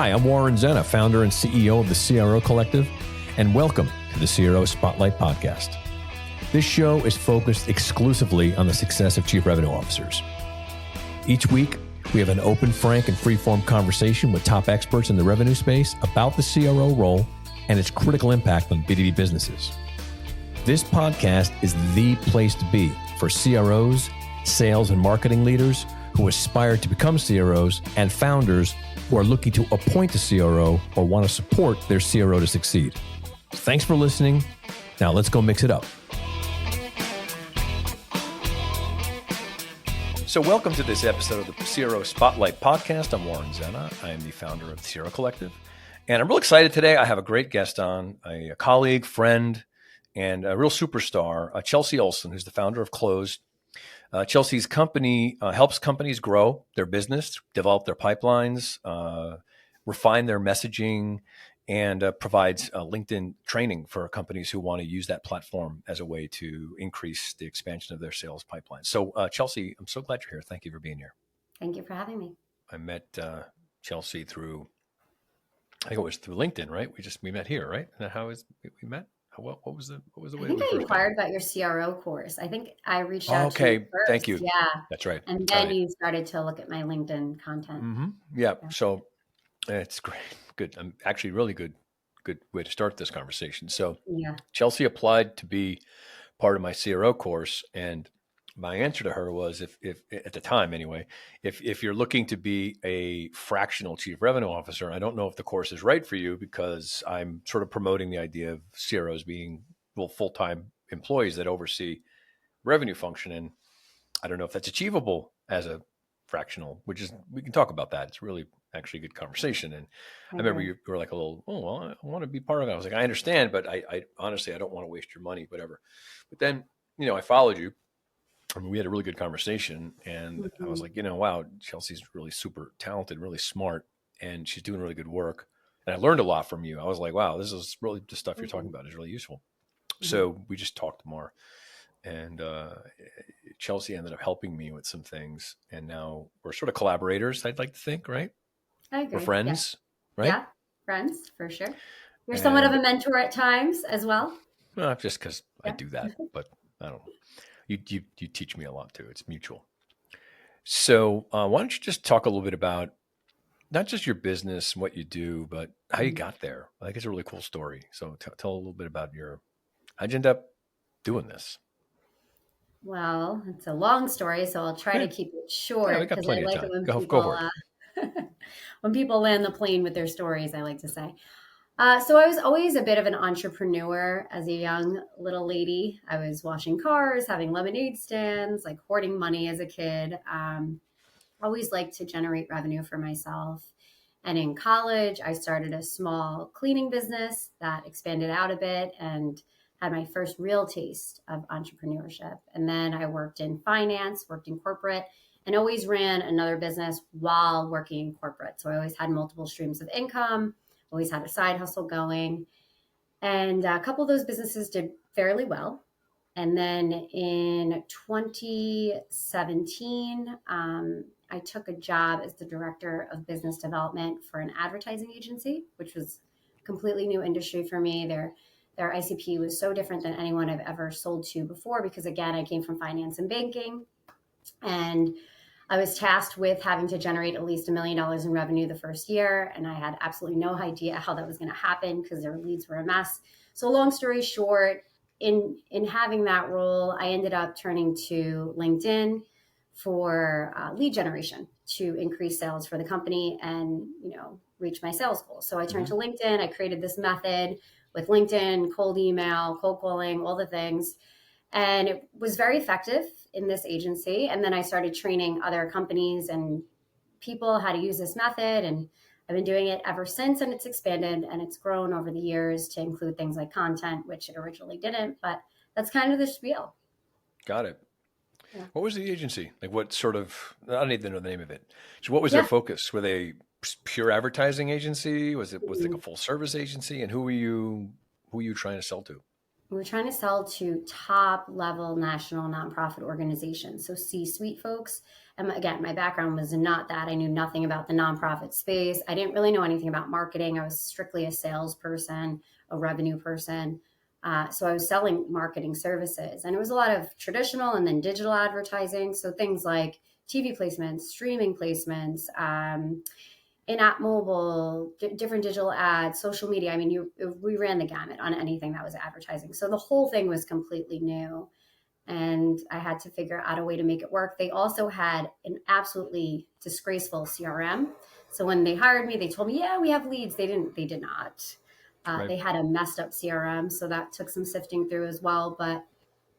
Hi, I'm Warren Zenna, founder and CEO of the CRO Collective, and welcome to the CRO Spotlight podcast. This show is focused exclusively on the success of chief revenue officers. Each week, we have an open, frank, and free-form conversation with top experts in the revenue space about the CRO role and its critical impact on B2B businesses. This podcast is the place to be for CROs, sales and marketing leaders who aspire to become CROs, and founders who are looking to appoint a CRO or want to support their CRO to succeed. Thanks for listening. Now let's go mix it up. So welcome to this episode of the CRO Spotlight podcast. I'm Warren Zenna. I am the founder of the CRO Collective. And I'm real excited today. I have a great guest on, a colleague, friend, and a real superstar, Chelsea Olsen, who's the founder of Closed. Chelsea's company helps companies grow their business, develop their pipelines, refine their messaging, and provides LinkedIn training for companies who want to use that platform as a way to increase the expansion of their sales pipeline. So, Chelsea, I'm so glad you're here. Thank you for being here. Thank you for having me. I met Chelsea through, I think it was through LinkedIn, right? We met here, right? Isn't that how we met? What was the way? I think I inquired about your CRO course. I think I reached out to you first. Thank you. Yeah, that's right. And then you started to look at my LinkedIn content. Mm-hmm. Yeah. So it's great. Good. I'm actually really good way to start this conversation. So Chelsea applied to be part of my CRO course, and my answer to her was, if at the time anyway, if you're looking to be a fractional chief revenue officer, I don't know if the course is right for you, because I'm sort of promoting the idea of CROs being full-time employees that oversee revenue function. And I don't know if that's achievable as a fractional, we can talk about that. It's really actually a good conversation. And I remember you were like a little, I want to be part of it. I was like, I understand, but I honestly, I don't want to waste your money, whatever. But then, I followed you. I mean, we had a really good conversation, and I was like, wow, Chelsea's really super talented, really smart, and she's doing really good work. And I learned a lot from you. I was like, wow, this is really the stuff you're talking about is really useful. So we just talked more, and Chelsea ended up helping me with some things, and now we're sort of collaborators, I'd like to think, right? I agree. We're friends, right? Yeah, friends, for sure. You're somewhat of a mentor at times as well. Well, just because I do that, but I don't know. You teach me a lot too. It's mutual. So why don't you just talk a little bit about not just your business and what you do, but how you got there? I think it's a really cool story. So tell a little bit about how'd you end up doing this? Well, it's a long story, so I'll try to keep it short, because I like it when go people for it. when people land the plane with their stories, I like to say. So I was always a bit of an entrepreneur as a young little lady. I was washing cars, having lemonade stands, like hoarding money as a kid. Always liked to generate revenue for myself. And in college, I started a small cleaning business that expanded out a bit and had my first real taste of entrepreneurship. And then I worked in finance, worked in corporate, and always ran another business while working in corporate. So I always had multiple streams of income, always had a side hustle going. And a couple of those businesses did fairly well. And then in 2017, I took a job as the director of business development for an advertising agency, which was a completely new industry for me. Their ICP was so different than anyone I've ever sold to before, because again, I came from finance and banking, and I was tasked with having to generate at least $1 million in revenue the first year. And I had absolutely no idea how that was going to happen because their leads were a mess. So long story short, in having that role, I ended up turning to LinkedIn for lead generation to increase sales for the company and, reach my sales goals. So I turned to LinkedIn. I created this method with LinkedIn, cold email, cold calling, all the things. And it was very effective in this agency. And then I started training other companies and people how to use this method. And I've been doing it ever since, and it's expanded and it's grown over the years to include things like content, which it originally didn't, but that's kind of the spiel. Got it. Yeah. What was the agency? Like what sort of, I don't need to know the name of it. So what was their focus? Were they pure advertising agency? Was it like a full service agency? And who were you trying to sell to? We were trying to sell to top level national nonprofit organizations, so C-suite folks. And again, my background was not that. I knew nothing about the nonprofit space. I didn't really know anything about marketing. I was strictly a salesperson, a revenue person. So I was selling marketing services, and it was a lot of traditional and then digital advertising. So things like TV placements, streaming placements, in-app mobile, different digital ads, social media. I mean, we ran the gamut on anything that was advertising. So the whole thing was completely new, and I had to figure out a way to make it work. They also had an absolutely disgraceful CRM. So when they hired me, they told me, "Yeah, we have leads." They didn't. They did not. Right. They had a messed up CRM, so that took some sifting through as well. But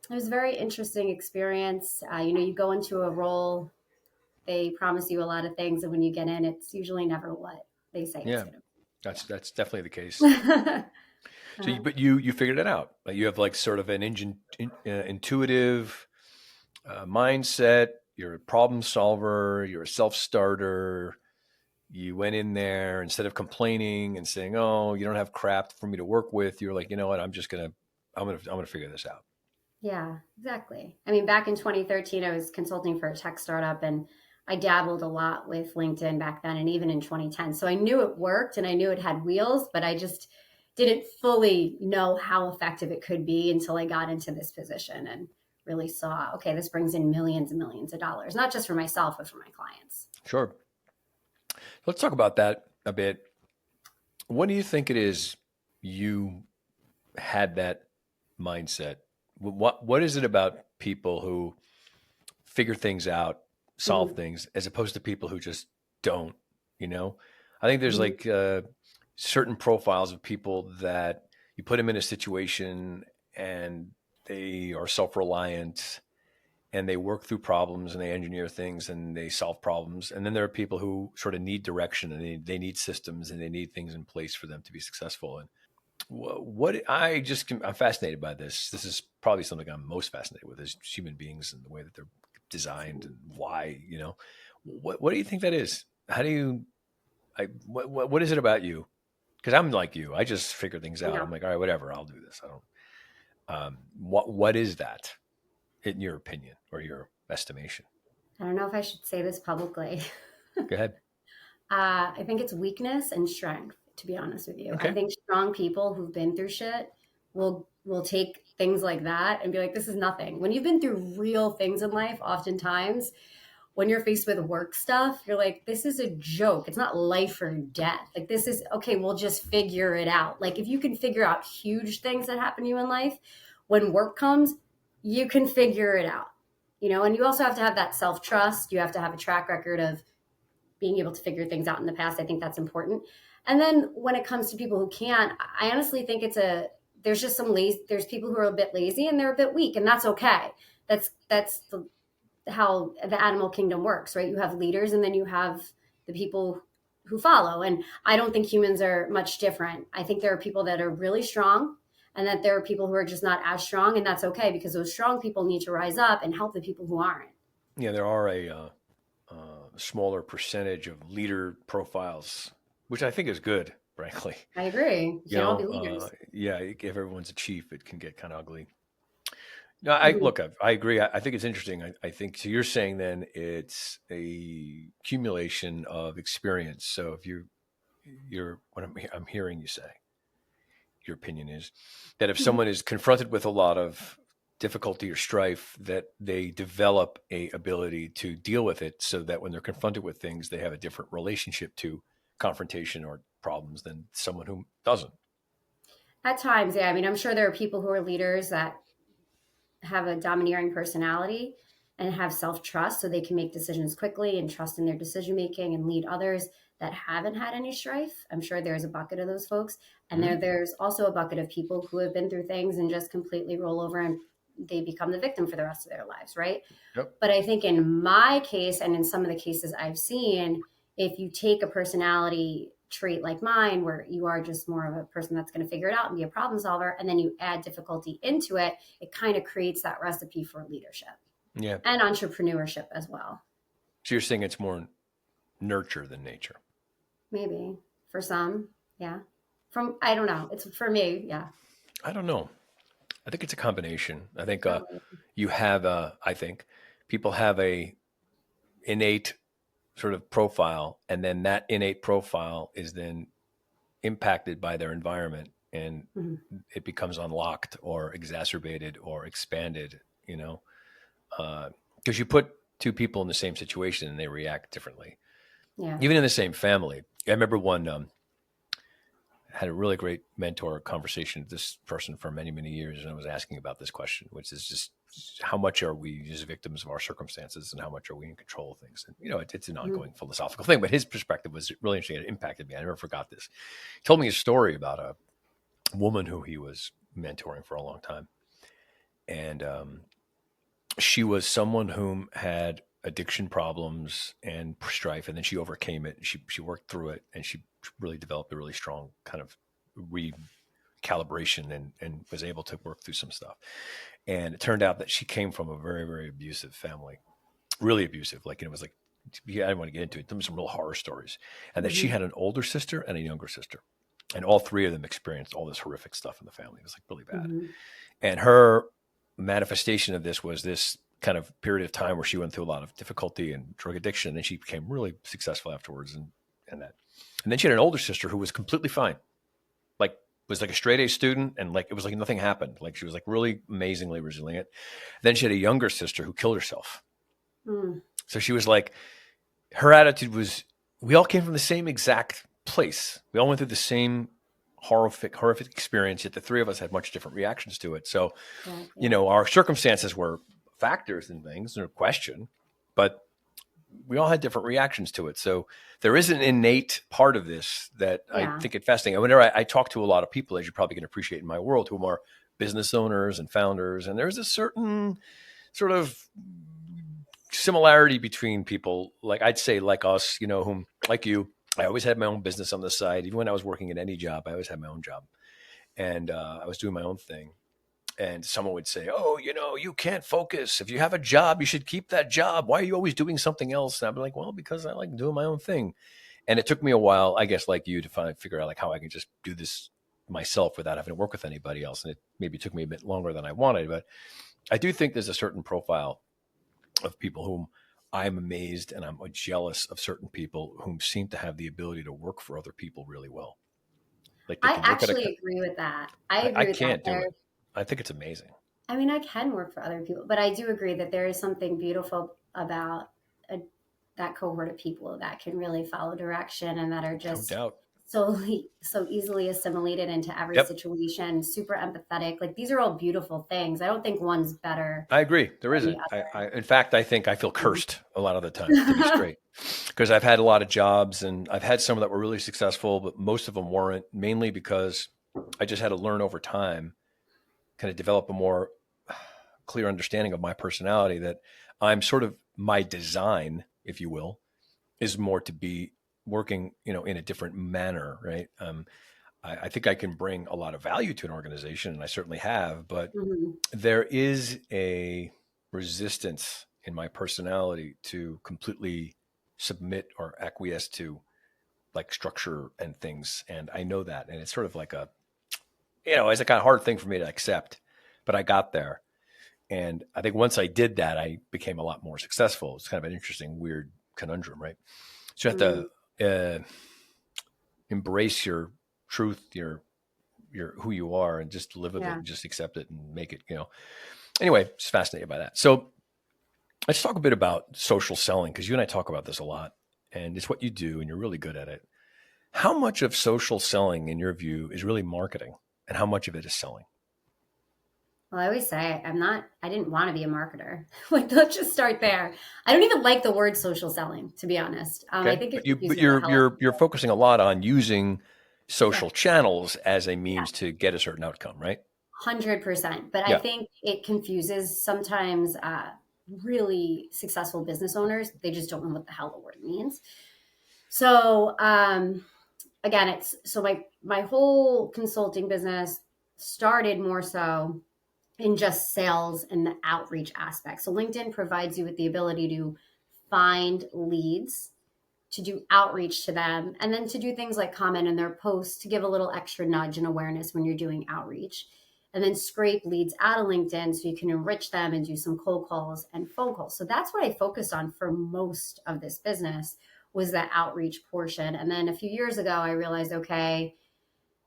it was a very interesting experience. You go into a role, they promise you a lot of things, and when you get in, it's usually never what they say it's Yeah, going that's definitely the case. to So, be. but you figured it out. Like you have like sort of an intuitive mindset. You're a problem solver. You're a self starter. You went in there instead of complaining and saying, "Oh, you don't have crap for me to work with." You're like, you know what? I'm gonna figure this out. Yeah, exactly. I mean, back in 2013, I was consulting for a tech startup, and I dabbled a lot with LinkedIn back then and even in 2010. So I knew it worked and I knew it had wheels, but I just didn't fully know how effective it could be until I got into this position and really saw, okay, this brings in millions and millions of dollars, not just for myself, but for my clients. Sure. Let's talk about that a bit. What do you think it is you had that mindset? What is it about people who figure things out, solve Mhm. things, as opposed to people who just don't? You know, I think there's Mhm. like certain profiles of people that you put them in a situation and they are self-reliant and they work through problems and they engineer things and they solve problems. And then there are people who sort of need direction and they need systems and they need things in place for them to be successful. And I'm fascinated by this. This is probably something I'm most fascinated with is human beings and the way that they're designed and why, what do you think that is? How do you, what is it about you? Because I'm like you, I just figure things I out. know. I'm like, all right, whatever, I'll do this. I don't, what is that in your opinion or your estimation? I don't know if I should say this publicly. Go ahead. I think it's weakness and strength, to be honest with you. I Okay. think strong people who've been through shit will take things like that and be like, this is nothing. When you've been through real things in life, oftentimes when you're faced with work stuff, you're like, this is a joke. It's not life or death. Like this is okay, we'll just figure it out. Like if you can figure out huge things that happen to you in life, when work comes, you can figure it out. And you also have to have that self-trust. You have to have a track record of being able to figure things out in the past. I think that's important. And then when it comes to people who can't, I honestly think there's just some lazy, there's people who are a bit lazy and they're a bit weak, and that's okay. That's how the animal kingdom works, right? You have leaders and then you have the people who follow. And I don't think humans are much different. I think there are people that are really strong and that there are people who are just not as strong, and that's okay because those strong people need to rise up and help the people who aren't. Yeah, there are smaller percentage of leader profiles, which I think is good, frankly. I agree. You can't all be leaders. Yeah, if everyone's a chief, it can get kind of ugly. No, Mhm. I agree. I think it's interesting. I think so. You're saying then it's a accumulation of experience. So if you're what I'm hearing you say, your opinion is that if Mhm. someone is confronted with a lot of difficulty or strife, that they develop a ability to deal with it, so that when they're confronted with things, they have a different relationship to confrontation or problems than someone who doesn't. At times, yeah. I mean, I'm sure there are people who are leaders that have a domineering personality and have self trust so they can make decisions quickly and trust in their decision making and lead others that haven't had any strife. I'm sure there's a bucket of those folks. And Hmm. there's also a bucket of people who have been through things and just completely roll over and they become the victim for the rest of their lives, right? Yep. But I think in my case and in some of the cases I've seen, if you take a personality trait like mine, where you are just more of a person that's going to figure it out and be a problem solver, and then you add difficulty into it, it kind of creates that recipe for leadership Yeah. and entrepreneurship as well. So you're saying it's more nurture than nature. Maybe for some, yeah. I don't know. It's for me, yeah. I don't know. I think it's a combination. I think Oh, you have, I think people have a innate sort of profile, and then that innate profile is then impacted by their environment, and mhm. it becomes unlocked or exacerbated or expanded, you know, because you put two people in the same situation and they react differently, Yeah. even in the same family. I remember one had a really great mentor conversation with this person for many, many years. And I was asking about this question, which is just how much are we just victims of our circumstances and how much are we in control of things? And, you know, it's an Mhm. ongoing philosophical thing, but his perspective was really interesting. It impacted me. I never forgot this. He told me a story about a woman who he was mentoring for a long time. And she was someone whom had addiction problems and strife, and then she overcame it. She worked through it, and she really developed a really strong kind of recalibration and was able to work through some stuff. And it turned out that she came from a very, very abusive family, really abusive. Like, it was like, yeah, I don't want to get into it. There were some real horror stories. And that she Mhm. had an older sister and a younger sister. And all three of them experienced all this horrific stuff in the family. It was like really bad. Mhm. And her manifestation of this was this kind of period of time where she went through a lot of difficulty and drug addiction. And she became really successful afterwards. And that. And then she had an older sister who was completely fine, like was like a straight A student, and like it was like nothing happened. Like she was like really amazingly resilient. Then she had a younger sister who killed herself. Mm. So she was like, her attitude was, we all came from the same exact place. We all went through the same horrific experience, yet the three of us had much different reactions to it. So, you Exactly. know, our circumstances were factors and things, no question, but we all had different reactions to it. So there is an innate part of this that I Yeah. think it's fascinating. And whenever I talk to a lot of people, as you probably can appreciate in my world, who are business owners and founders, and there's a certain sort of similarity between people, like I'd say like us, you know, whom like you, I always had my own business on the side. Even when I was working at any job, I always had my own job, and I was doing my own thing. And someone would say, "Oh, you know, you can't focus. If you have a job, you should keep that job. Why are you always doing something else?" And I'd be like, "Well, because I like doing my own thing." And it took me a while, I guess, like you, to figure out like how I can just do this myself without having to work with anybody else. And it maybe took me a bit longer than I wanted, but I do think there's a certain profile of people whom I'm amazed and I'm jealous of certain people whom seem to have the ability to work for other people really well. Like they I can work at a, actually agree with that. I I agree with that. can't do it. I think it's amazing. I mean, I can work for other people, but I do agree that there is something beautiful about a, that cohort of people that can really follow direction and that are No just doubt. so easily assimilated into every Yep. situation, super empathetic. Like these are all beautiful things. I don't think one's better I agree. There than the isn't. In fact, I think I feel other. cursed a lot of the time, to be straight, because I've had a lot of jobs and I've had some that were really successful, but most of them weren't. Mainly because I just had to learn over time, kind of develop a more clear understanding of my personality. That I'm sort of my design, if you will, is more to be working, you know, in a different manner, right? I think I can bring a lot of value to an organization, and I certainly have, but Mhm. there is a resistance in my personality to completely submit or acquiesce to like structure and things. And I know that. And it's sort of like a, you know, it's like a hard thing for me to accept, but I got there. And I think once I did that, I became a lot more successful. It's kind of an interesting, weird conundrum, right? So you have Mm. to embrace your truth, your who you are, and just live with it Yeah. and just accept it and make it, you know. Anyway, just fascinated by that. So let's talk a bit about social selling, because you and I talk about this a lot, and it's what you do, and you're really good at it. How much of social selling, in your view, is really marketing, and how much of it is selling? Well, I always say I didn't want to be a marketer. Like, let's just start there. I don't even like the word social selling, to be honest. I Okay, think it but confuses the hell out of you're people. focusing a lot on using Yeah, social channels as a yeah, means to get a certain outcome, right? 100%. But I Yeah. think it confuses sometimes really successful business owners. They just don't know what the hell the word means. So again, it's so my whole consulting business started more so in just sales and the outreach aspect. So LinkedIn provides you with the ability to find leads, to do outreach to them, and then to do things like comment in their posts to give a little extra nudge and awareness when you're doing outreach. and then scrape leads out of LinkedIn so you can enrich them and do some cold calls and phone calls. So that's what I focused on for most of this business, was that outreach portion. And then a few years ago, I realized, okay,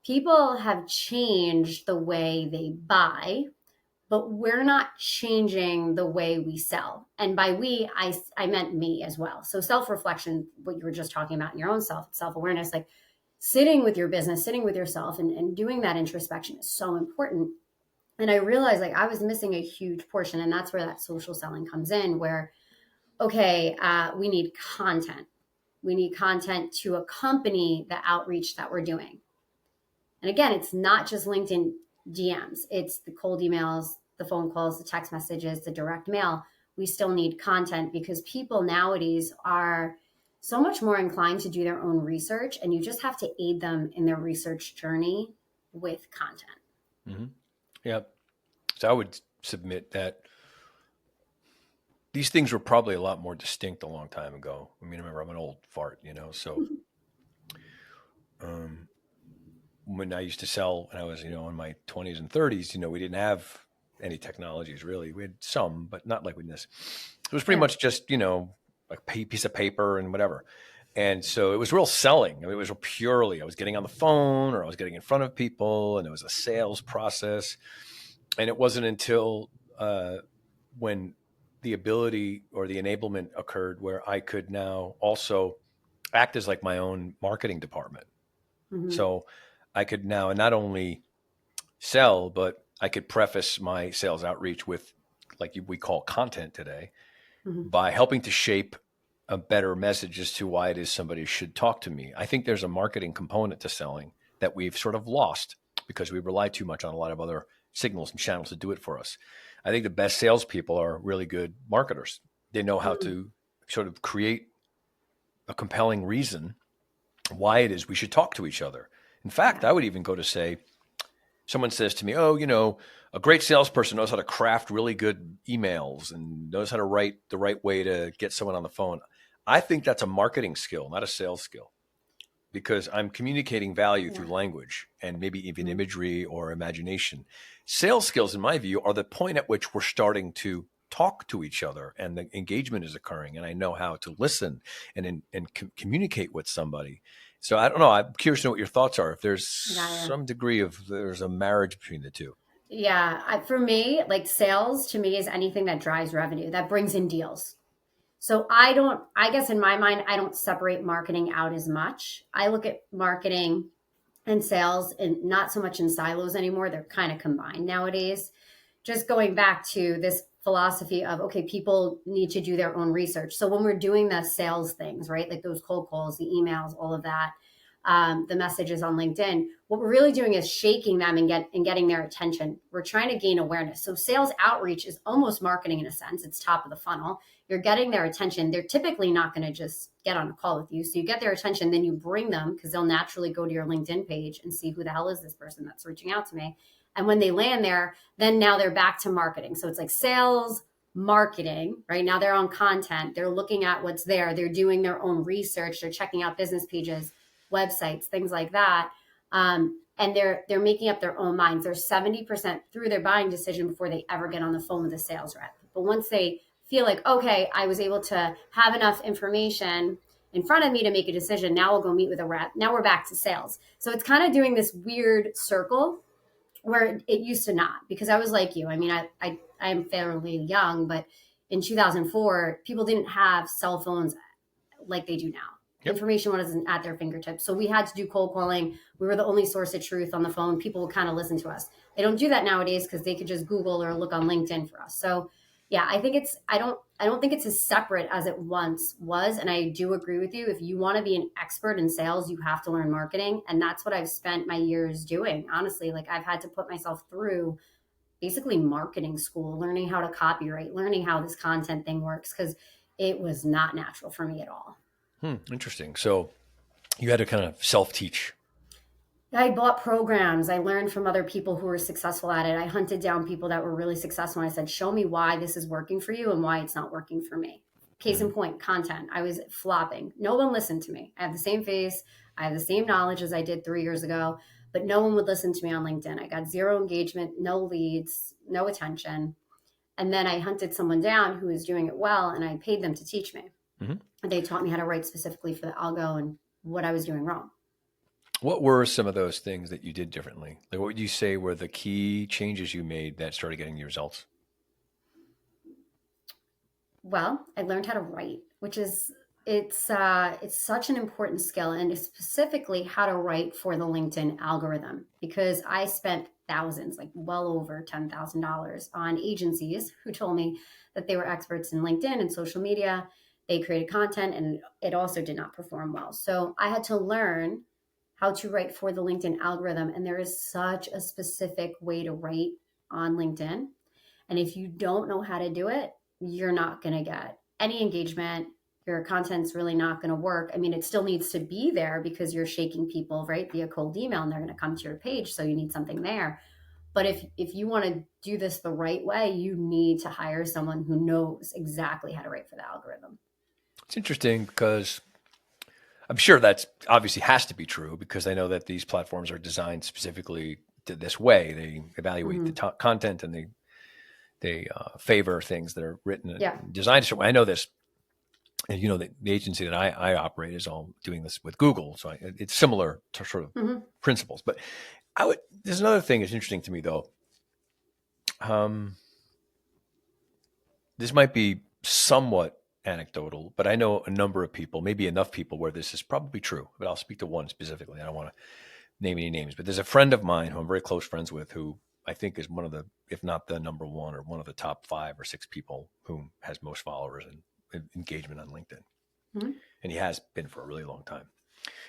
people have changed the way they buy, but we're not changing the way we sell. And by we, I meant me as well. So self-reflection, what you were just talking about in your own self-awareness, like sitting with your business, sitting with yourself and doing that introspection is so important. And I realized like I was missing a huge portion. And that's where that social selling comes in, where, okay, we need content. We need content to accompany the outreach that we're doing. And again, it's not just LinkedIn DMs, it's the cold emails, the phone calls, the text messages, the direct mail. We still need content because people nowadays are so much more inclined to do their own research, and you just have to aid them in their research journey with content. Mm-hmm. Yeah. So I would submit that these things were probably a lot more distinct a long time ago. I mean, I remember I'm an old fart, so when I used to sell when I was, in my 20s and 30s, we didn't have any technologies really. We had some, but not like with this. It was pretty much just, a piece of paper and whatever. And so it was real selling. I mean, it was purely, I was getting on the phone or I was getting in front of people, and it was a sales process. And it wasn't until when the ability or the enablement occurred where I could now also act as like my own marketing department. Mm-hmm. So I could now not only sell, but I could preface my sales outreach with, like we call content today, mm-hmm. by helping to shape a better message as to why it is somebody should talk to me. I think there's a marketing component to selling that we've sort of lost because we rely too much on a lot of other signals and channels to do it for us. I think the best salespeople are really good marketers. They know how to sort of create a compelling reason why it is we should talk to each other. In fact, I would even go to say, someone says to me, a great salesperson knows how to craft really good emails and knows how to write the right way to get someone on the phone. I think that's a marketing skill, not a sales skill, because I'm communicating value through language and maybe even imagery or imagination. Sales skills, in my view, are the point at which we're starting to talk to each other and the engagement is occurring, and I know how to listen and communicate with somebody. So I don't know. I'm curious to know what your thoughts are. If there's some degree of there's a marriage between the two. Yeah, for me, like sales to me is anything that drives revenue, that brings in deals. So I guess in my mind, I don't separate marketing out as much. I look at marketing and sales and not so much in silos anymore. They're kind of combined nowadays. Just going back to this philosophy of, okay, people need to do their own research. So when we're doing the sales things, right, like those cold calls, the emails, all of that, the messages on LinkedIn, what we're really doing is shaking them and getting their attention. We're trying to gain awareness. So sales outreach is almost marketing in a sense. It's top of the funnel. You're getting their attention. They're typically not going to just get on a call with you. So you get their attention, then you bring them because they'll naturally go to your LinkedIn page and see who the hell is this person that's reaching out to me. And when they land there, then now they're back to marketing. So it's like sales, marketing, right? Now they're on content. They're looking at what's there. They're doing their own research. They're checking out business pages, websites, things like that. And they're making up their own minds. They're 70% through their buying decision before they ever get on the phone with a sales rep. But once they feel like, okay, I was able to have enough information in front of me to make a decision, now we'll go meet with a rep. Now we're back to sales. So it's kind of doing this weird circle where it used to not, because I was like you. I mean, I am fairly young, but in 2004, people didn't have cell phones like they do now. Yep. Information wasn't at their fingertips. So we had to do cold calling. We were the only source of truth on the phone. People would kind of listen to us. They don't do that nowadays because they could just Google or look on LinkedIn for us. So yeah, I think I don't think it's as separate as it once was. And I do agree with you. If you want to be an expert in sales, you have to learn marketing. And that's what I've spent my years doing. Honestly, like I've had to put myself through basically marketing school, learning how to copyright, learning how this content thing works, because it was not natural for me at all. Interesting. So you had to kind of self-teach. I bought programs. I learned from other people who were successful at it. I hunted down people that were really successful. And I said, show me why this is working for you and why it's not working for me. Case in point, content. I was flopping. No one listened to me. I have the same face. I have the same knowledge as I did 3 years ago, but no one would listen to me on LinkedIn. I got zero engagement, no leads, no attention. And then I hunted someone down who was doing it well, and I paid them to teach me. Mm-hmm. And they taught me how to write specifically for the algo and what I was doing wrong. What were some of those things that you did differently? Like, what would you say were the key changes you made that started getting you results? Well, I learned how to write, which is it's such an important skill, and specifically how to write for the LinkedIn algorithm, because I spent thousands, like well over $10,000 on agencies who told me that they were experts in LinkedIn and social media. They created content and it also did not perform well. So I had to learn how to write for the LinkedIn algorithm. And there is such a specific way to write on LinkedIn. And if you don't know how to do it, you're not going to get any engagement. Your content's really not going to work. I mean, it still needs to be there because you're shaking people, right, via cold email, and they're going to come to your page. So you need something there. But if you want to do this the right way, you need to hire someone who knows exactly how to write for the algorithm. It's interesting because I'm sure that's obviously has to be true, because I know that these platforms are designed specifically to this way. They evaluate the content, and they favor things that are written and designed. So I know this. And the agency that I operate is all doing this with Google, so it's similar to sort of principles. But there's another thing that's interesting to me, though. This might be somewhat anecdotal, but I know a number of people, maybe enough people, where this is probably true. But I'll speak to one specifically. I don't want to name any names, but there's a friend of mine who I'm very close friends with, who I think is one of the, if not the number one, or one of the top 5 or 6 people who has most followers and engagement on LinkedIn. Mm-hmm. And he has been for a really long time.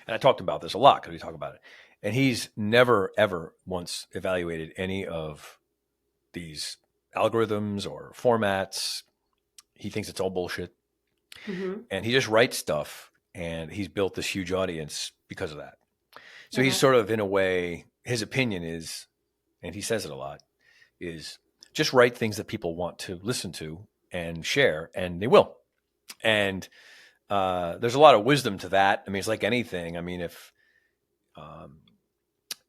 And I talked about this a lot because we talk about it. And he's never, ever once evaluated any of these algorithms or formats. He thinks it's all bullshit. Mm-hmm. And he just writes stuff, and he's built this huge audience because of that. So he's sort of, in a way, his opinion is, and he says it a lot, is just write things that people want to listen to and share, and they will. And there's a lot of wisdom to that. I mean, it's like anything. I mean, if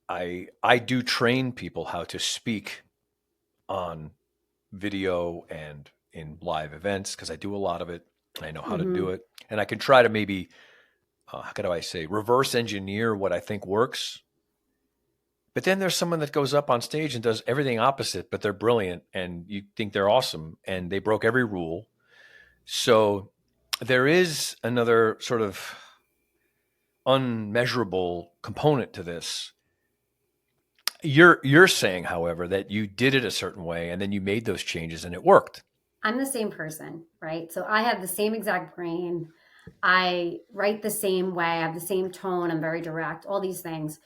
I do train people how to speak on video and in live events, because I do a lot of it. I know how to do it, and I can try to maybe, how do I say, reverse engineer what I think works. But then there's someone that goes up on stage and does everything opposite, but they're brilliant, and you think they're awesome, and they broke every rule. So there is another sort of unmeasurable component to this. You're saying, however, that you did it a certain way, and then you made those changes and it worked. I'm the same person, right? So I have the same exact brain. I write the same way. I have the same tone. I'm very direct, all these things.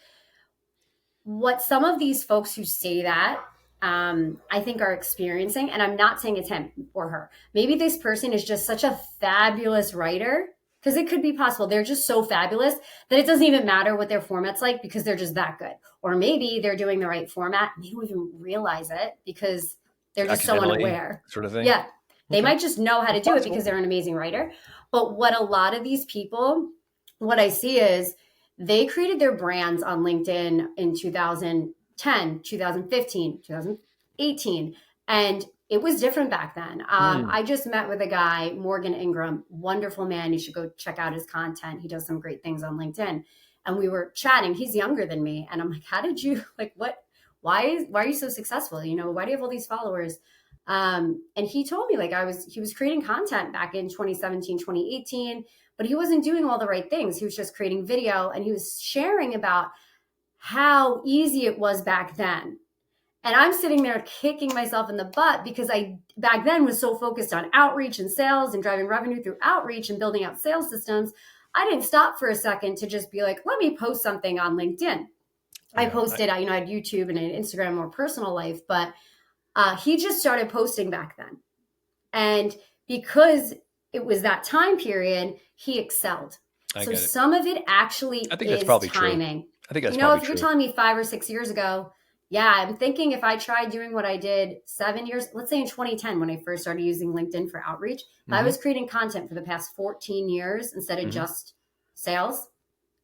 What some of these folks who say that, I think are experiencing, and I'm not saying it's him or her. Maybe this person is just such a fabulous writer, because it could be possible. They're just so fabulous that it doesn't even matter what their format's like, because they're just that good. Or maybe they're doing the right format and they don't even realize it because they're just so unaware. Sort of thing. Yeah. They might just know how to do it because they're an amazing writer. But what a lot of these people, what I see is they created their brands on LinkedIn in 2010, 2015, 2018. And it was different back then. I just met with a guy, Morgan Ingram, wonderful man. You should go check out his content. He does some great things on LinkedIn. And we were chatting. He's younger than me. And I'm like, how did you, like, why are you so successful? Why do you have all these followers? And he told me, like, he was creating content back in 2017, 2018, but he wasn't doing all the right things. He was just creating video, and he was sharing about how easy it was back then. And I'm sitting there kicking myself in the butt because I back then was so focused on outreach and sales and driving revenue through outreach and building out sales systems. I didn't stop for a second to just be like, let me post something on LinkedIn. I posted, I had YouTube and an Instagram, more personal life, but he just started posting back then. And because it was that time period, he excelled. So some of it actually is timing. True. I think that's probably if you're telling me 5 or 6 years ago, yeah, I'm thinking if I tried doing what I did 7 years, let's say in 2010, when I first started using LinkedIn for outreach, if I was creating content for the past 14 years instead of just sales,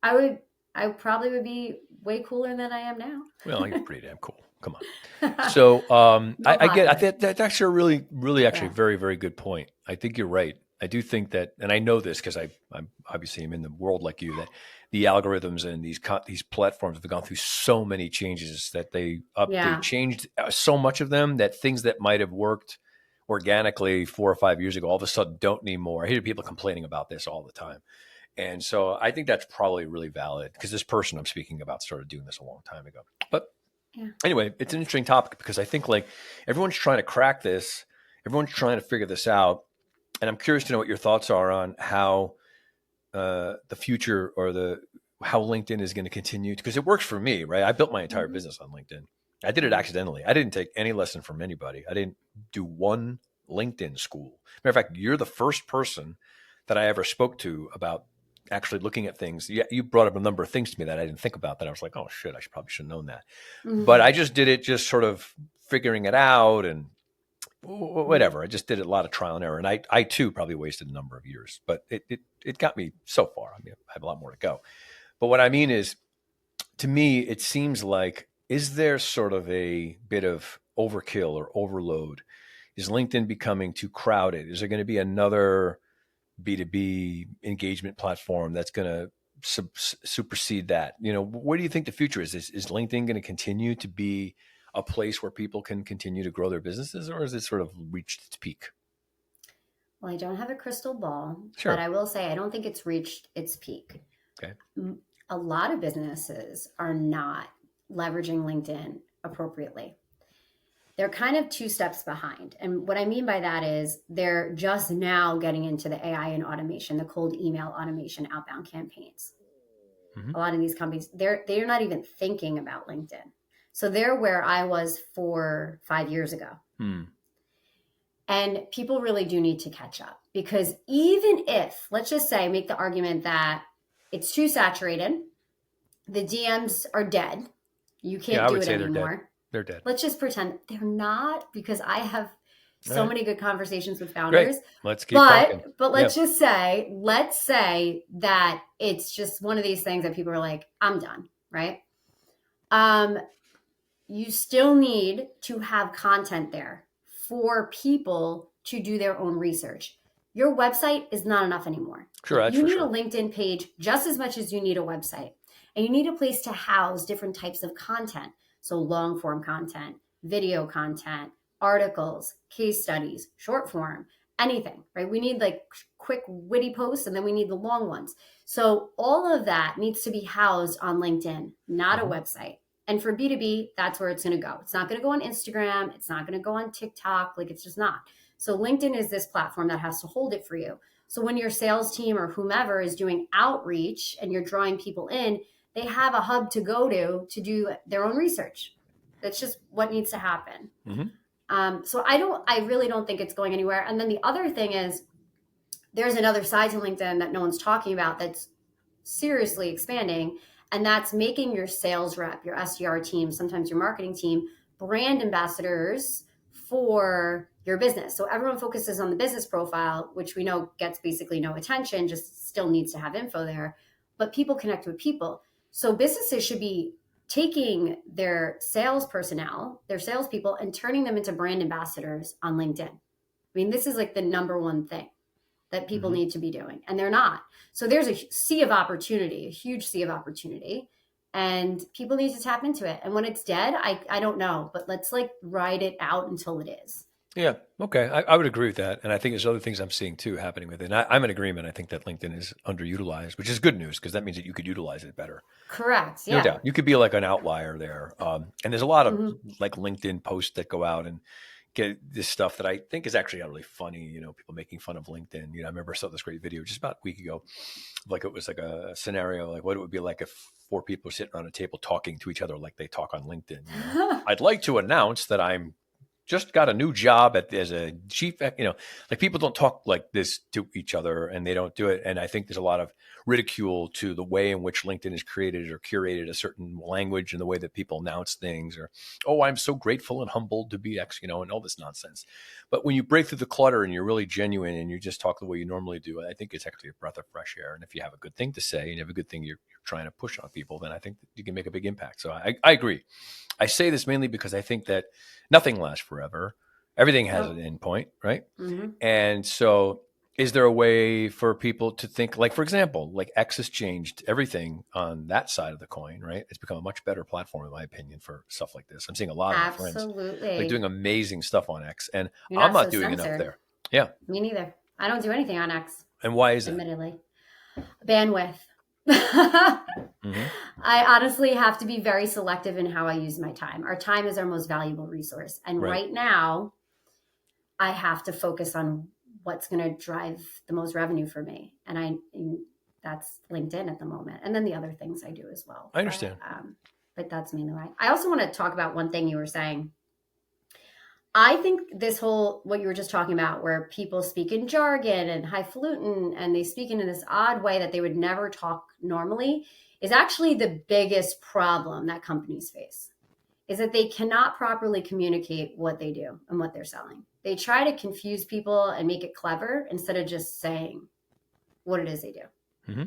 I would I probably would be way cooler than I am now. Well, you're pretty damn cool. Come on. So No I hot, get, I but think that's actually a really, really actually yeah, very, very good point. I think you're right. I do think that, and I know this because I'm obviously I'm in the world like you, that the algorithms and these platforms have gone through so many changes that they yeah, changed so much of them that things that might have worked organically 4 or 5 years ago all of a sudden don't anymore. I hear people complaining about this all the time. And so I think that's probably really valid because this person I'm speaking about started doing this a long time ago. But yeah. anyway, it's an interesting topic because I think like everyone's trying to crack this, everyone's trying to figure this out, and I'm curious to know what your thoughts are on how the future or the how LinkedIn is going to continue because it works for me, right? I built my entire Hmm. business on LinkedIn. I did it Yeah. accidentally. I didn't take any lesson from anybody. I didn't do one LinkedIn school. Matter of fact, you're the first person that I ever spoke to about actually looking at things. You brought up a number of things to me that I didn't think about that I was like, oh shit, probably should have known that. But Hmm. I just did it just sort of figuring it out and Hmm. whatever. I just did a lot of trial and error. And I too probably wasted a number of years, but it got me so far. I mean, I have a lot more to go. But what I mean is, to me, it seems like, is there sort of a bit of overkill or overload? Is LinkedIn becoming too crowded? Is there going to be another B2B engagement platform that's going to supersede that? Where do you think the future is? Is LinkedIn going to continue to be a place where people can continue to grow their businesses, or has it sort of reached its peak? Well, I don't have a crystal ball, but Sure. I will say I don't think it's reached its peak. Okay. A lot of businesses are not leveraging LinkedIn appropriately. They're kind of two steps behind. And what I mean by that is they're just now getting into the AI and automation, the cold email automation outbound campaigns. Mm-hmm. A lot of these companies, they're not even thinking about LinkedIn. So they're where I was 4 5 years ago. Hmm. And people really do need to catch up because even if, let's just say, make the argument that it's too saturated, the DMs are dead, you Yeah, can't I do would it say they're dead. anymore. They're dead. Let's just pretend they're not because I have All so right. many good conversations with Great. founders. Let's keep But talking. but Yeah. let's say that it's just one of these things that people are like, I'm done, right? Um, you still need to have content there for people to do their own research. Your website is not enough anymore. Sure. Like That's you for need a sure. LinkedIn page just as much as you need a website. And you need a place to house different types of content. So long form content, video content, articles, case studies, short form, anything, right? We need like quick witty posts and then we need the long ones. So all of that needs to be housed on LinkedIn, not a Mm-hmm. website. And for B2B, that's where it's going to go. It's not going to go on Instagram. It's not going to go on TikTok. Like it's just not. So LinkedIn is this platform that has to hold it for you. So when your sales team or whomever is doing outreach and you're drawing people in, they have a hub to go to do their own research. That's just what needs to happen. Mm-hmm. So I really don't think it's going anywhere. And then the other thing is there's another side to LinkedIn that no one's talking about that's seriously expanding, and that's making your sales rep, your SDR team, sometimes your marketing team, brand ambassadors for your business. So everyone focuses on the business profile, which we know gets basically no attention, just still needs to have info there. But people connect with people. So businesses should be taking their sales personnel, their salespeople, and turning them into brand ambassadors on LinkedIn. I mean, this is like the number one thing that people Mm-hmm. need to be doing, and they're not. So there's a sea of opportunity, a huge sea of opportunity, and people need to tap into it. And when it's dead, I don't know, but let's like ride it out until it is. Yeah. Okay. I would agree with that. And I think there's other things I'm seeing too happening with it. And I'm in agreement. I think that LinkedIn is underutilized, which is good news because that means that you could utilize it better. Correct. No Yeah. doubt. You could be like an outlier there. And there's a lot of Hmm. like LinkedIn posts that go out and get this stuff that I think is actually really funny. People making fun of LinkedIn. I remember I saw this great video just about a week ago. Like it was like a scenario, like what it would be like if four people were sitting around a table talking to each other like they talk on LinkedIn. I'd like to announce that I'm just got a new job as a chief, like people don't talk like this to each other and they don't do it. And I think there's a lot of ridicule to the way in which LinkedIn has created or curated a certain language and the way that people announce things, or, oh, I'm so grateful and humbled to be X, and all this nonsense. But when you break through the clutter and you're really genuine and you just talk the way you normally do, I think it's actually a breath of fresh air. And if you have a good thing to say and you have a good thing you're trying to push on people, then I think that you can make a big impact. So I agree. I say this mainly because I think that nothing lasts forever. Everything has an end point, right? Mm-hmm. And so is there a way for people to think, like, for example, like X has changed everything on that side of the coin, right? It's become a much better platform, in my opinion, for stuff like this. I'm seeing a lot of my friends like doing amazing stuff on X, and You're I'm not not so doing enough censored. there. Yeah. Me neither. I don't do anything on X. And why is that? Admittedly. Bandwidth. Mm-hmm. I honestly have to be very selective in how I use my time. Our time is our most valuable resource. And right now, I have to focus on what's going to drive the most revenue for me. And that's LinkedIn at the moment. And then the other things I do as well. I understand. But that's mainly why. I also want to talk about one thing you were saying. I think what you were just talking about, where people speak in jargon and highfalutin, and they speak in this odd way that they would never talk normally, is actually the biggest problem that companies face, is that they cannot properly communicate what they do and what they're selling. They try to confuse people and make it clever instead of just saying what it is they do. Mm-hmm.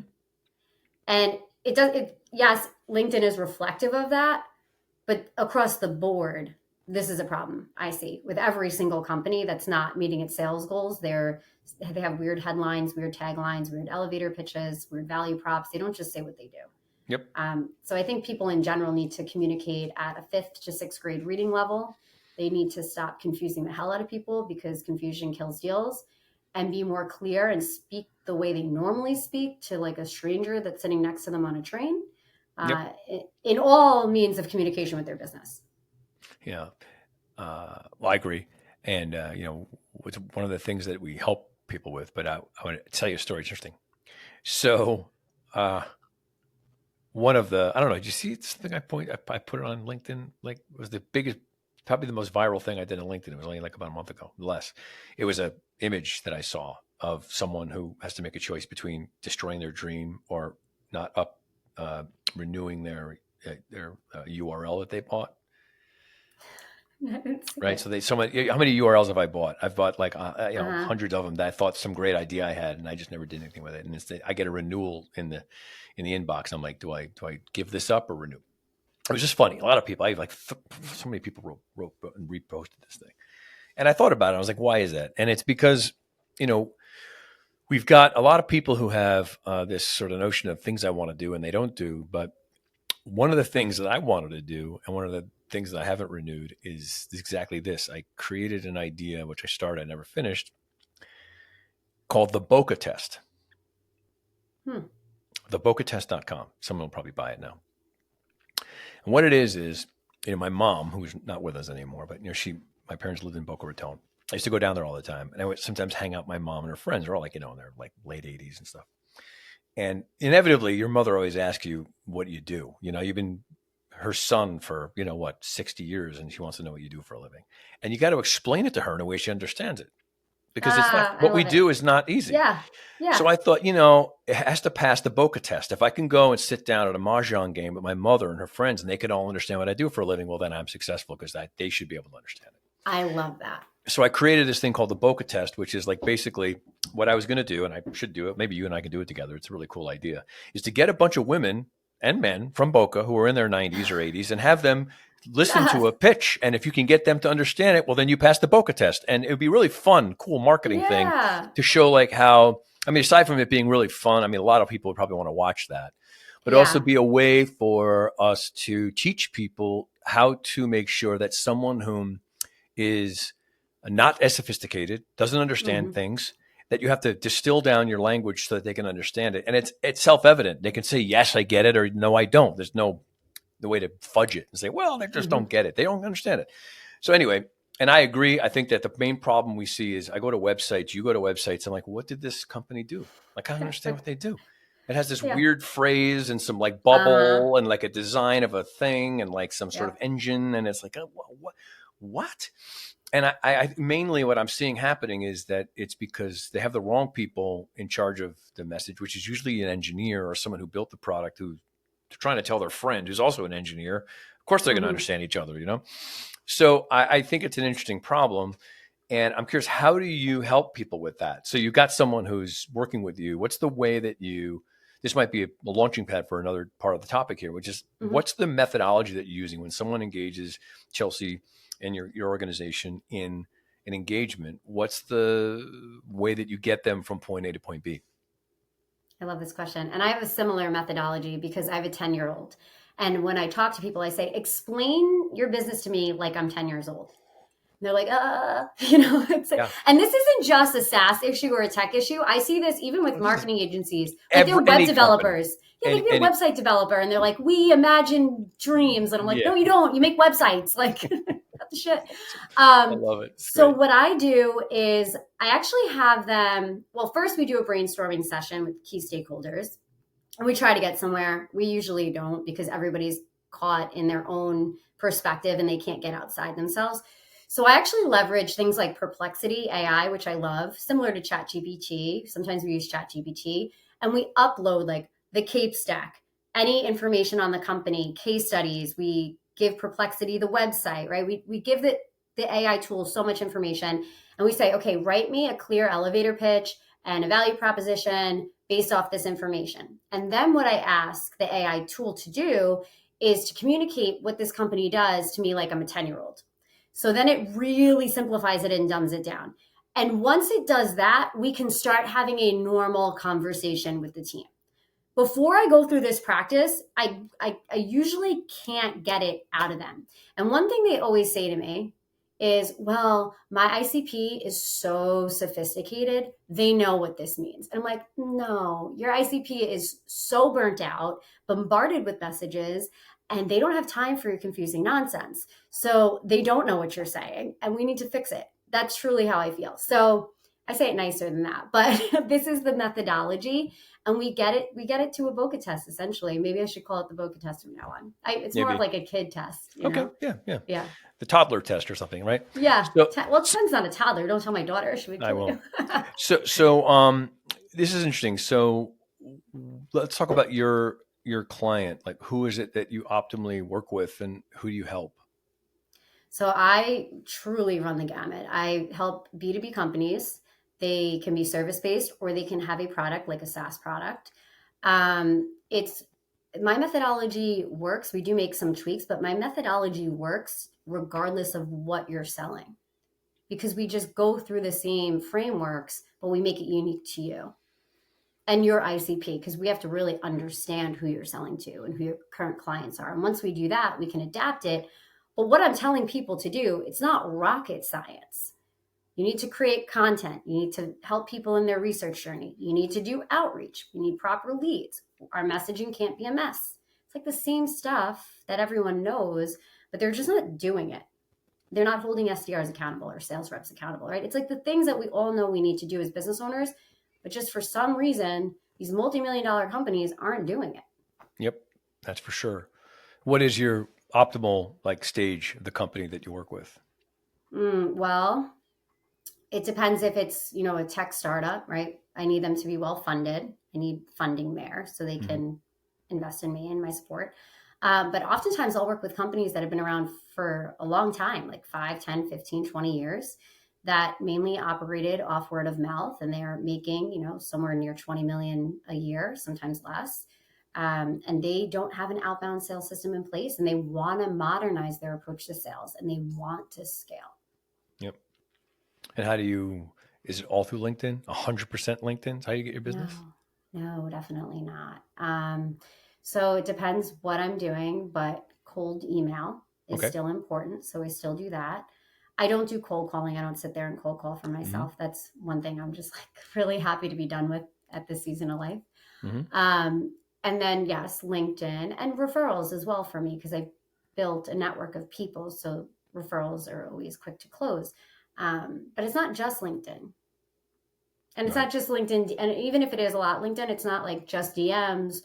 And yes, LinkedIn is reflective of that, but across the board, this is a problem I see with every single company that's not meeting its sales goals. They have weird headlines, weird taglines, weird elevator pitches, weird value props. They don't just say what they do. Yep. So I think people in general need to communicate at a 5th to 6th grade reading level. They need to stop confusing the hell out of people, because confusion kills deals, and be more clear and speak the way they normally speak to like a stranger that's sitting next to them on a train, in all means of communication with their business. Yeah. Well, I agree. And, it's one of the things that we help people with, but I want to tell you a story. It's interesting. So, one of the, I don't know, did you see something I put it on LinkedIn? Like, it was the biggest, probably the most viral thing I did on LinkedIn. It was only like about a month ago, less. It was a image that I saw of someone who has to make a choice between destroying their dream or not renewing their URL that they bought. Right. So how many URLs have I bought? I've bought like, hundreds of them that I thought some great idea I had, and I just never did anything with it. And instead I get a renewal in the inbox. I'm like, do I give this up or renew? It was just funny. A lot of people, I have like so many people wrote and reposted this thing. And I thought about it. I was like, why is that? And it's because, we've got a lot of people who have this sort of notion of things I want to do and they don't do. But one of the things that I wanted to do, and one of the things that I haven't renewed, is exactly this. I created an idea, which I started, I never finished, called the Boca Test. TheBocaTest.com. Someone will probably buy it now. And what it is, my mom, who's not with us anymore, but my parents lived in Boca Raton. I used to go down there all the time, and I would sometimes hang out with my mom and her friends. They're all like, in their like late 80s and stuff. And inevitably, your mother always asks you what you do. You've been her son for, 60 years, and she wants to know what you do for a living. And you got to explain it to her in a way she understands it. Because it's not, what we do is not easy. Yeah. So I thought, it has to pass the Boca test. If I can go and sit down at a mahjong game with my mother and her friends, and they can all understand what I do for a living, well, then I'm successful, because they should be able to understand it. I love that. So I created this thing called the Boca test, which is like basically what I was going to do, and I should do it. Maybe you and I can do it together. It's a really cool idea, is to get a bunch of women and men from Boca who are in their 90s or 80s and have them listen to a pitch. And if you can get them to understand it, well, then you pass the Boca test. And it would be really fun, cool marketing thing to show like how, aside from it being really fun, a lot of people would probably want to watch that, but also be a way for us to teach people how to make sure that someone whom is not as sophisticated, doesn't understand things, that you have to distill down your language so that they can understand it. And it's self-evident. They can say, yes, I get it, or no, I don't. There's no way to fudge it and say, well, they just don't get it. They don't understand it. So anyway, and I agree. I think that the main problem we see is I go to websites, you go to websites. I'm like, what did this company do? Like, I don't understand what they do. It has this Yeah. weird phrase and some like Uh-huh. bubble and like a design of a thing and like some sort of Yep. engine. And it's like, oh, what? And I mainly what I'm seeing happening is that it's because they have the wrong people in charge of the message, which is usually an engineer or someone who built the product who they're trying to tell their friend who's also an engineer. Of course, they're going to Mm-hmm. understand each other, you know? So I think it's an interesting problem. And I'm curious, how do you help people with that? So you've got someone who's working with you. What's the way that this might be a launching pad for another part of the topic here, which is Mm-hmm. what's the methodology that you're using when someone engages Chelsea and your organization in an engagement? What's the way that you get them from point A to point B? I love this question. And I have a similar methodology because I have a 10-year-old. And when I talk to people, I say, explain your business to me like I'm 10 years old. And they're like, it's like, Yeah. and this isn't just a SaaS issue or a tech issue. I see this even with This is marketing agencies, like they're web any company. developers. Yeah, they can be a website developer and they're like, we imagine dreams. And I'm like, Yeah, no, you don't. You make websites. Like, cut the shit. I love it. It's So great. what I do is I actually have them, well, first we do a brainstorming session with key stakeholders. And we try to get somewhere. We usually don't because everybody's caught in their own perspective and they can't get outside themselves. So I actually leverage things like Perplexity AI, which I love, similar to ChatGPT. Sometimes we use ChatGPT, and we upload like the Cape Stack, any information on the company, case studies. We give Perplexity the website, right? We give the AI tool so much information, and we say, okay, write me a clear elevator pitch and a value proposition based off this information. And then what I ask the AI tool to do is to communicate what this company does to me like I'm a 10-year-old. So then it really simplifies it and dumbs it down. And once it does that, we can start having a normal conversation with the team. Before I go through this practice, I usually can't get it out of them. And one thing they always say to me is, well, my ICP is so sophisticated, they know what this means. And I'm like, no, your ICP is so burnt out, bombarded with messages, and they don't have time for your confusing nonsense. So they don't know what you're saying, and we need to fix it. That's truly how I feel. So I say it nicer than that, but this is the methodology, and we get it to a Boca test essentially. Maybe I should call it the Boca test from now on. It's more of Maybe. like a kid test, Okay. Yeah. Yeah. The toddler test or something, right? Yeah. So Well, Chen's not a toddler. Don't tell my daughter. She would I kill won't. you. So this is interesting. So let's talk about your client. Like, who is it that you optimally work with, and who do you help? So I truly run the gamut. I help B2B companies. They can be service based or they can have a product like a SaaS product. It's my methodology works. We do make some tweaks, but my methodology works regardless of what you're selling because we just go through the same frameworks, but we make it unique to you and your ICP because we have to really understand who you're selling to and who your current clients are. And once we do that, we can adapt it. But what I'm telling people to do, it's not rocket science. You need to create content. You need to help people in their research journey. You need to do outreach. You need proper leads. Our messaging can't be a mess. It's like the same stuff that everyone knows, but they're just not doing it. They're not holding SDRs accountable or sales reps accountable, right? It's like the things that we all know we need to do as business owners, but just for some reason, these multi-million-dollar companies aren't doing it. Yep, that's for sure. What is your optimal like stage of the company that you work with? Well, it depends if it's, a tech startup, right? I need them to be well funded. I need funding there so they Mm-hmm. can invest in me and my support. But oftentimes I'll work with companies that have been around for a long time, like 5, 10, 15, 20 years, that mainly operated off word of mouth. And they are making, somewhere near 20 million a year, sometimes less. And they don't have an outbound sales system in place and they want to modernize their approach to sales and they want to scale. Yep. And is it all through LinkedIn? 100% LinkedIn? Is how you get your business? No, definitely not. So it depends what I'm doing, but cold email is Okay. still important. So I still do that. I don't do cold calling. I don't sit there and cold call for myself. Mm-hmm. That's one thing I'm just like really happy to be done with at this season of life. Mm-hmm. And then yes, LinkedIn and referrals as well for me because I built a network of people. So referrals are always quick to close. But it's not just LinkedIn. And it's Right. not just LinkedIn. And even if it is a lot LinkedIn, it's not like just DMs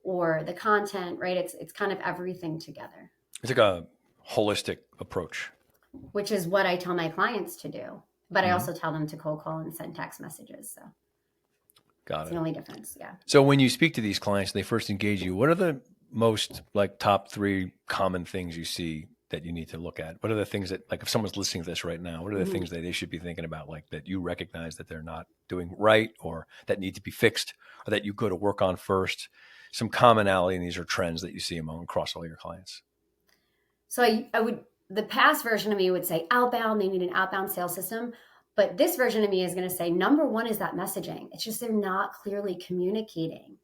or the content, right? It's kind of everything together, It's like a holistic approach. which is what I tell my clients to do. But I Mm-hmm. also tell them to cold call and send text messages. So Got it's the it. only difference. Yeah. So when you speak to these clients, they first engage you. What are the most like top three common things you see that you need to look at? What are the things that, like, if someone's listening to this right now, what are the Mm-hmm. things that they should be thinking about, like that you recognize that they're not doing right, or that need to be fixed, or that you go to work on first? Some commonality in these are trends that you see among across all your clients. So I would, the past version of me would say outbound, they need an outbound sales system. But this version of me is going to say number one is that messaging. It's just they're not clearly communicating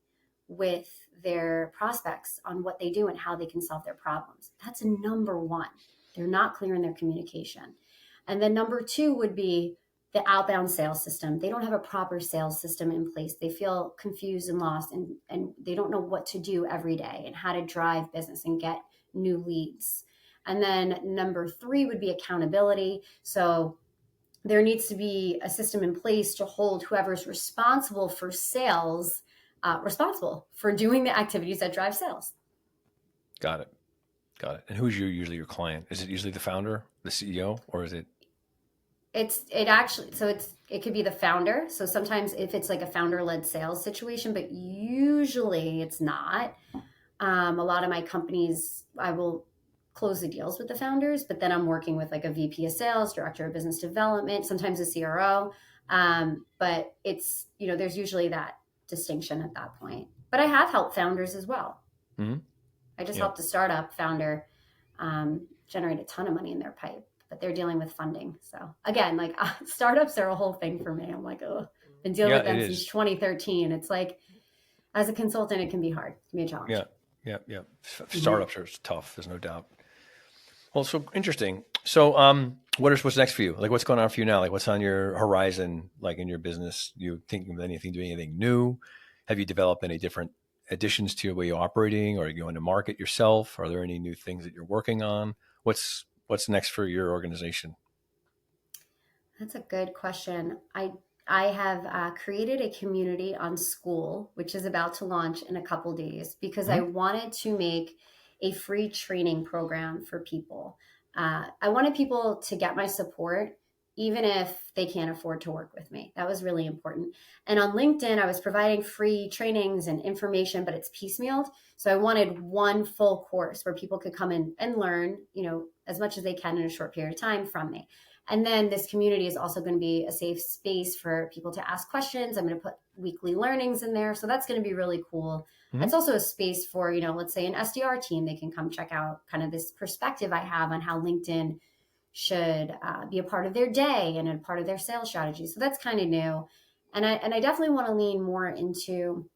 with their prospects on what they do and how they can solve their problems. That's number one. They're not clear in their communication. And then number two would be the outbound sales system. They don't have a proper sales system in place. They feel confused and lost, and they don't know what to do every day and how to drive business and get new leads. And then number three would be accountability. So there needs to be a system in place to hold whoever's responsible for sales responsible for doing the activities that drive sales. Got it. Got it. And who's usually your client? Is it usually the founder, the CEO, or is it? It actually, so it could be the founder. So sometimes if it's like a founder led sales situation, but usually it's not. A lot of my companies, I will close the deals with the founders, but then I'm working with like a VP of sales, director of business development, sometimes a CRO. But it's, there's usually that distinction at that point. But I have helped founders as well. Mhm. I just Yeah. helped a startup founder generate a ton of money in their pipe, but they're dealing with funding. So again, like startups are a whole thing for me. I'm like, oh, been dealing Yeah, with it them since is. 2013. It's like, as a consultant, it can be hard. It can be a Yeah. challenge. Yeah. Yeah. Mm-hmm. Startups are tough. There's no doubt. Well, so interesting. So, what's next for you? Like, what's going on for you now? Like, what's on your horizon? Like in your business, you thinking of anything, doing anything new? Have you developed any different additions to your way of operating, or are you going to market yourself? Are there any new things that you're working on? What's next for your organization? That's a good question. I have created a community on School, which is about to launch in a couple days, because I Hmm. wanted to make a free training program for people. I wanted people to get my support, even if they can't afford to work with me. That was really important. And on LinkedIn, I was providing free trainings and information, but it's piecemealed. So I wanted one full course where people could come in and learn, as much as they can in a short period of time from me. And then this community is also going to be a safe space for people to ask questions. I'm going to put weekly learnings in there. So that's going to be really cool. Hmm. It's also a space for, let's say an SDR team. They can come check out kind of this perspective I have on how LinkedIn should be a part of their day and a part of their sales strategy. So that's kind of new. And I definitely want to lean more into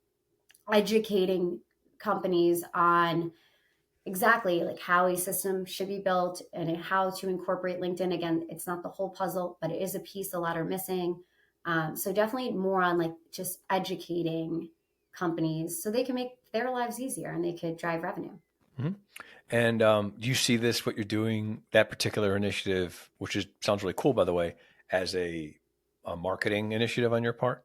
educating companies on exactly like how a system should be built and how to incorporate LinkedIn. Again, it's not the whole puzzle, but it is a piece a lot are missing. So definitely more on like just educating companies so they can make their lives easier and they could drive revenue. Hmm. And do you see this, what you're doing, that particular initiative, which is sounds really cool, by the way, as a marketing initiative on your part?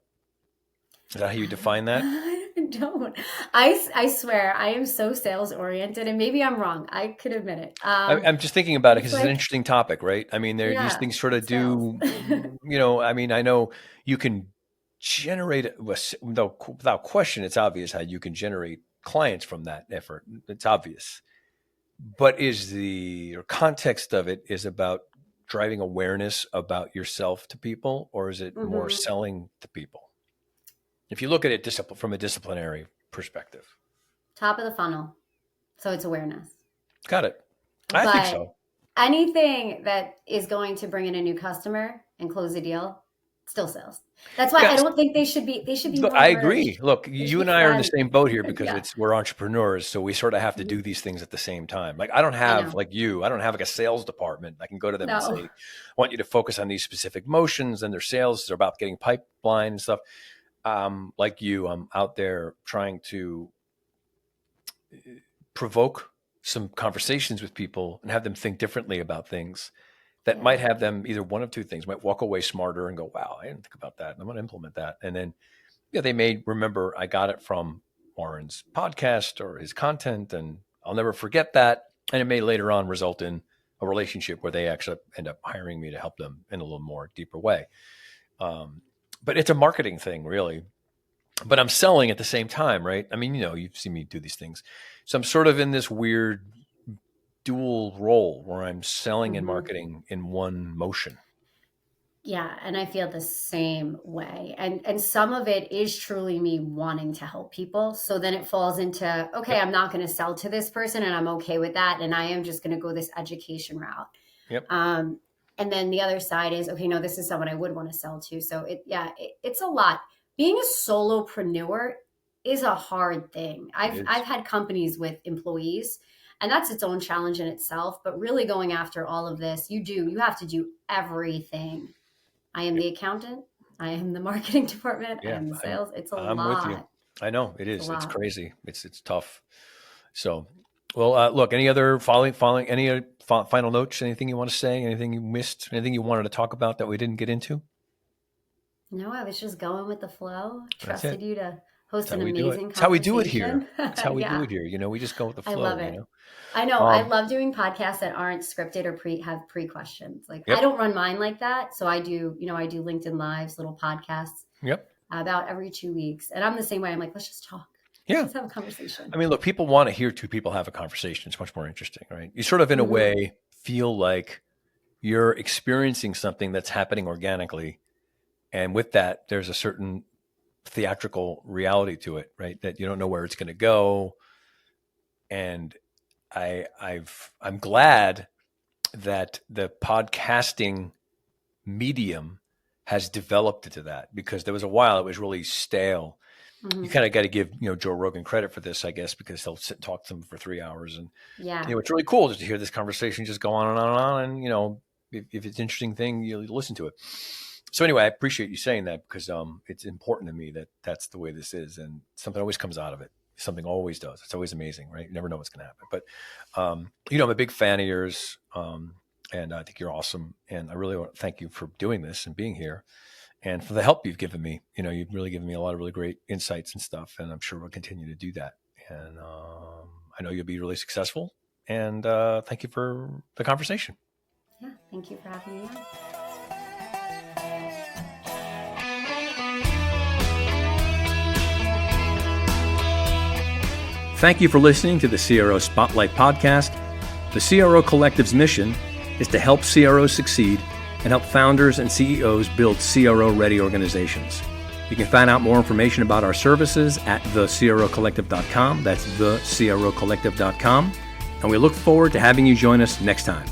Is that how you define that? I don't. I swear I am so sales oriented, and maybe I'm wrong. I could admit it. I'm just thinking about it It's because it's an like, interesting topic, right? I mean, these yeah, things sort of it's sales. do, I mean, I know you can generate, without question, it's obvious how you can generate clients from that effort. It's obvious. But is the or context of it is about driving awareness about yourself to people, or is it more Hmm. selling to people? If you look at it from a disciplinary perspective. Top of the funnel. So it's awareness. Got it. I think But so. anything that is going to bring in a new customer and close a deal, still sales. That's why I Yes. don't think they should be Look, more I agree. merged. Look, They should you be and I are in the friends. same boat here because Yeah. we're entrepreneurs, so we sort of have to Mhm. do these things at the same time. Like I don't I have know. like you, I don't have like a sales department. I can go to them and No. say, I want you to focus on these specific motions, and their sales are about getting pipeline and stuff. Like you, I'm out there trying to provoke some conversations with people and have them think differently about things that might have them either one of two things, might walk away smarter and go, wow, I didn't think about that. I'm going to implement that. And then, they may remember I got it from Warren's podcast or his content, and I'll never forget that. And it may later on result in a relationship where they actually end up hiring me to help them in a little more deeper way. But it's a marketing thing, really. But I'm selling at the same time, right? I mean, you've seen me do these things. So I'm sort of in this weird dual role where I'm selling and marketing in one motion. Yeah. And I feel the same way. And some of it is truly me wanting to help people. So then it falls into, okay, I'm not going to sell to this person and I'm okay with that. And I am just going to go this education route. Yep. And then the other side is, okay, no, this is someone I would want to sell to. So it's a lot. Being a solopreneur is a hard thing. I've had companies with employees, and that's its own challenge in itself. But really going after all of this, you have to do everything. I am the accountant. I am the marketing department. I am the sales. It's a lot. I'm with you. I know it is. It's crazy. It's tough. So, well, look, any other any final notes, anything you want to say, anything you missed, anything you wanted to talk about that we didn't get into? No, I was just going with the flow. Trusted you to host an amazing conversation. That's how we do it here. That's how we do it here. We just go with the flow. I love it. I know. I love doing podcasts that aren't scripted or have pre-questions. Like I don't run mine like that. So I do LinkedIn Lives, little podcasts. Yep. About every 2 weeks. And I'm the same way. I'm like, let's just talk. Yeah. Let's have a conversation. I mean, look, people want to hear two people have a conversation. It's much more interesting, right? You sort of, in a way, feel like you're experiencing something that's happening organically. And with that, there's a certain theatrical reality to it, right? That you don't know where it's going to go. And I'm glad that the podcasting medium has developed into that, because there was a while it was really stale. You kind of got to give Joe Rogan credit for this, I guess, because he'll sit and talk to them for 3 hours, and it's really cool just to hear this conversation just go on and on and on. And if it's an interesting thing, you listen to it. So anyway, I appreciate you saying that, because it's important to me that that's the way this is, and something always comes out of it. Something always does. It's always amazing, right? You never know what's going to happen. But I'm a big fan of yours, and I think you're awesome. And I really want to thank you for doing this and being here, and for the help you've given me. You've really given me a lot of really great insights and stuff, and I'm sure we'll continue to do that. And I know you'll be really successful. And thank you for the conversation. Yeah, thank you for having me on. Thank you for listening to the CRO Spotlight podcast. The CRO Collective's mission is to help CROs succeed and help founders and CEOs build CRO-ready organizations. You can find out more information about our services at thecrocollective.com. That's thecrocollective.com. And we look forward to having you join us next time.